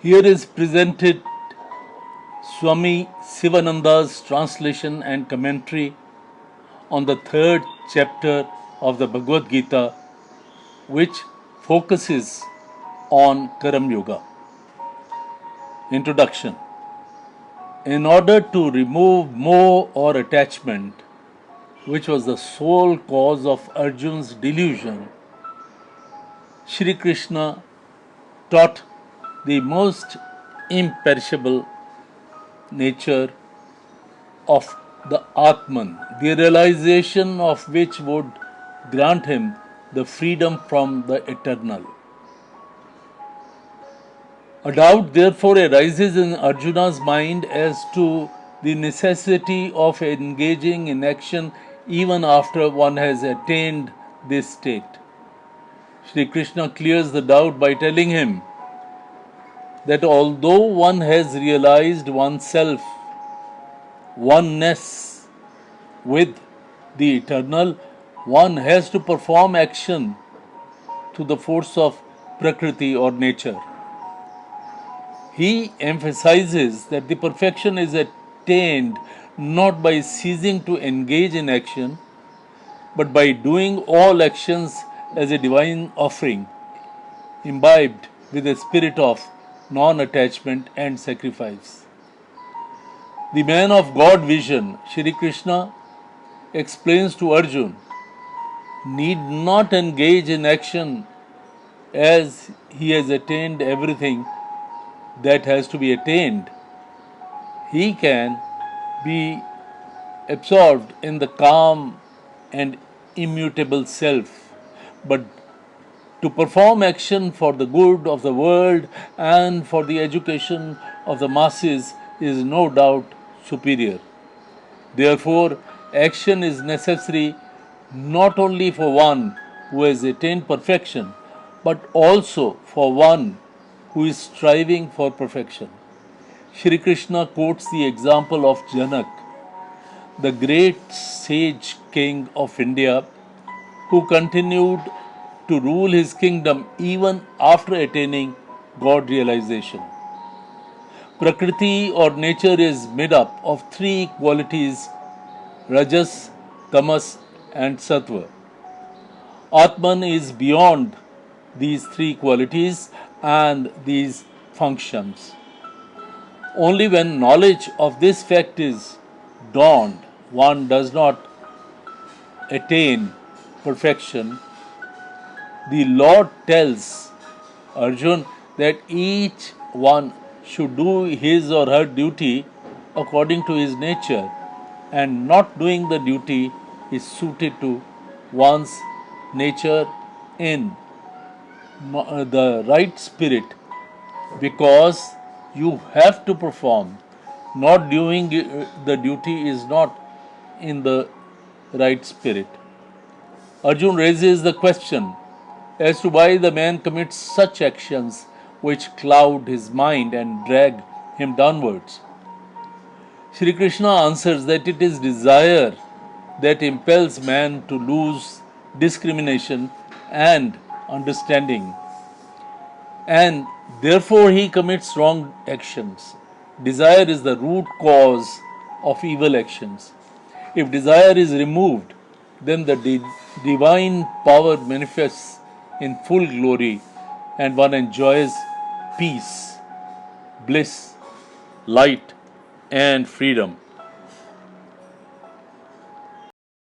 Here is presented Swami Sivananda's translation and commentary on the third chapter of the Bhagavad Gita, which focuses on Karam Yoga. Introduction. In order to remove moh or attachment, which was the sole cause of Arjun's delusion, Shri Krishna taught the most imperishable nature of the Atman, the realization of which would grant him the freedom from the eternal. A doubt therefore arises in Arjuna's mind as to the necessity of engaging in action even after one has attained this state. Shri Krishna clears the doubt by telling him that although one has realized oneself oneness with the eternal, one has to perform action to the force of Prakriti or nature. He emphasizes that the perfection is attained not by ceasing to engage in action, but by doing all actions as a divine offering, imbibed with a spirit of non-attachment and sacrifice. The man of God vision, Shri Krishna, explains to Arjun, need not engage in action as he has attained everything that has to be attained. He can be absorbed in the calm and immutable self, but to perform action for the good of the world and for the education of the masses is no doubt superior. Therefore, action is necessary not only for one who has attained perfection, but also for one who is striving for perfection. Shri Krishna quotes the example of Janak, the great sage king of India, who continued to rule his kingdom even after attaining God realization. Prakriti or nature is made up of three qualities: Rajas, Tamas, and Sattva. Atman is beyond these three qualities and these functions. Only when knowledge of this fact is dawned, one does not attain perfection. The Lord tells Arjun that each one should do his or her duty according to his nature, and not doing the duty is suited to one's nature in the right spirit, because you have to perform. Not doing the duty is not in the right spirit. Arjun raises the question as to why the man commits such actions which cloud his mind and drag him downwards. Shri Krishna answers that it is desire that impels man to lose discrimination and understanding, and therefore he commits wrong actions. Desire is the root cause of evil actions. If desire is removed, then the divine power manifests in full glory and one enjoys peace, bliss, light, and freedom.